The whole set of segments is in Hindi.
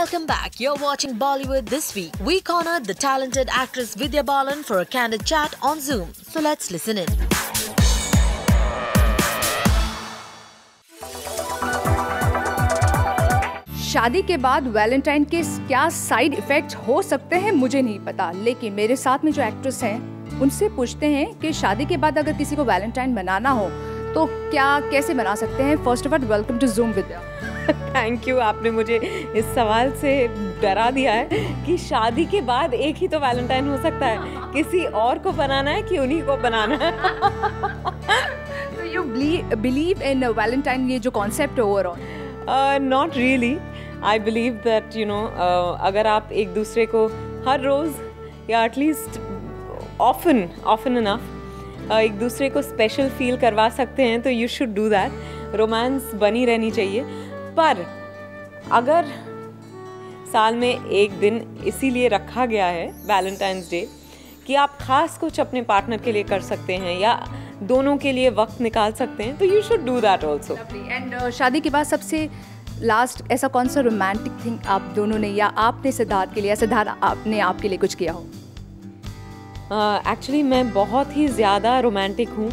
Welcome back. You're watching Bollywood This Week. We cornered the talented actress Vidya Balan for a candid chat on Zoom. So let's listen in. शादी के बाद वैलेंटाइन के क्या साइड इफ़ेक्ट्स हो सकते हैं मुझे नहीं पता, लेकिन मेरे साथ में जो एक्ट्रेस हैं उनसे पूछते हैं कि शादी के बाद अगर किसी को वैलेंटाइन मनाना हो तो क्या कैसे मना सकते हैं। First of all welcome to Zoom Vidya. Thank you, आपने मुझे इस सवाल से डरा दिया है कि शादी के बाद एक ही तो वैलेंटाइन हो सकता है, किसी और को बनाना है कि उन्हीं को बनाना है। तो यू बिलीव इन वैलेंटाइन, ये जो कॉन्सेप्ट है overall? Not really. I believe that अगर आप एक दूसरे को हर रोज़ या एटलीस्ट ऑफन इनफ एक दूसरे को स्पेशल फील करवा सकते हैं तो you should do that. Romance बनी रहनी चाहिए, पर अगर साल में एक दिन इसीलिए रखा गया है वैलेंटाइंस डे कि आप ख़ास कुछ अपने पार्टनर के लिए कर सकते हैं या दोनों के लिए वक्त निकाल सकते हैं, तो you should do that also. And शादी के बाद सबसे लास्ट ऐसा कौन सा रोमांटिक थिंग आप दोनों ने या आपने सिद्धार्थ के लिए या सिद्धार्थ आपने आपके लिए कुछ किया हो? एक्चुअली मैं बहुत ही ज़्यादा रोमांटिक हूँ,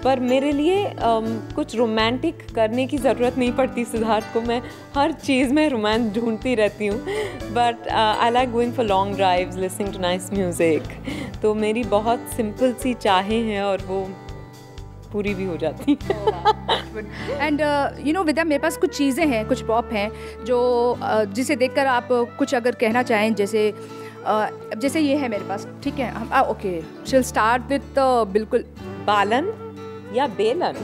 पर मेरे लिए कुछ रोमांटिक करने की ज़रूरत नहीं पड़ती सिद्धार्थ को। मैं हर चीज़ में रोमांस ढूंढती रहती हूँ, but I like going for long drives, listening to nice music. तो मेरी बहुत सिंपल सी चाहें हैं और वो पूरी भी हो जाती एंड यू नो विद्या, मेरे पास कुछ चीज़ें हैं, कुछ प्रॉप हैं जो जिसे देखकर आप कुछ अगर कहना चाहें, जैसे ये है मेरे पास, ठीक है? ओके, शिल स्टार्ट विथ बिल्कुल बालन या बेलन।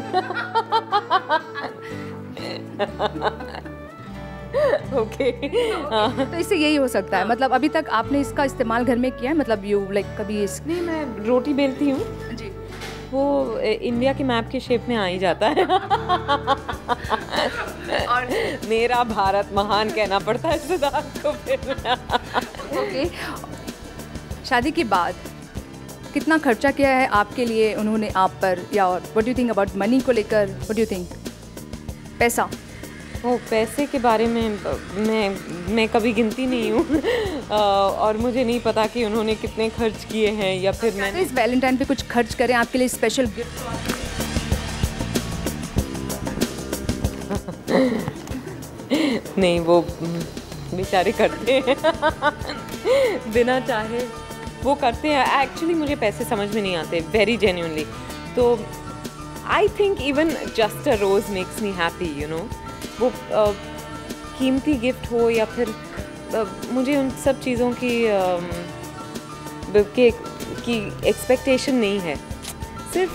ओके, तो इससे यही हो सकता है। मतलब अभी तक आपने इसका इस्तेमाल घर में किया है? मतलब यू लाइक कभी नहीं, मैं रोटी बेलती हूँ जी, वो इंडिया के मैप के शेप में आ ही जाता है। और मेरा भारत महान कहना पड़ता है सिद्धार्थ को फिर। ओके, शादी के बाद कितना खर्चा किया है आपके लिए उन्होंने आप पर, या what do you think about money को लेकर? What do you think? पैसा? पैसे के बारे में मैं कभी गिनती नहीं हूँ और मुझे नहीं पता कि उन्होंने कितने खर्च किए हैं या फिर मैंने इस वैलेंटाइन पे कुछ खर्च करें आपके लिए स्पेशल गिफ्ट? नहीं, वो बेचारे करते हैं बिना चाहे वो करते हैं। एक्चुअली मुझे पैसे समझ में नहीं आते, वेरी जेन्युइनली। तो I think even just a rose makes me happy, you know. वो कीमती गिफ्ट हो या फिर मुझे उन सब चीज़ों की एक्सपेक्टेशन नहीं है, सिर्फ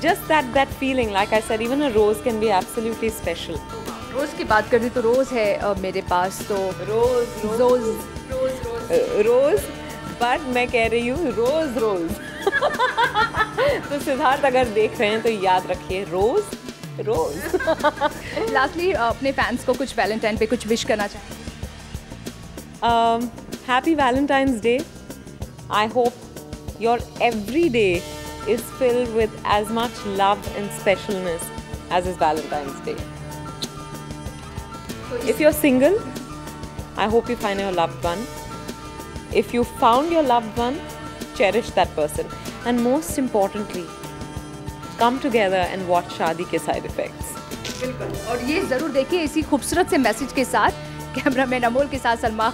just that feeling, like I said, even a rose can be absolutely special. रोज़ की बात कर दी तो रोज़ है मेरे पास, तो रोज़ बट मैं कह रही हूँ रोज़। तो सिद्धार्थ अगर देख रहे हैं तो याद रखिए, रोज़। लास्टली अपने फैंस को कुछ वैलेंटाइन पे कुछ विश करना चाहिए? Happy Valentine's day. I hope your every day is filled with as much love and specialness as is Valentine's Day. If you're single, I hope you find your loved one. If you found your loved one, cherish that person. And most importantly, come together and watch शादी के side effects. बिल्कुल, और ये ज़रूर देखिए इसी खूबसूरत से मैसेज के साथ। कैमरामैन अमोल के साथ सलमा।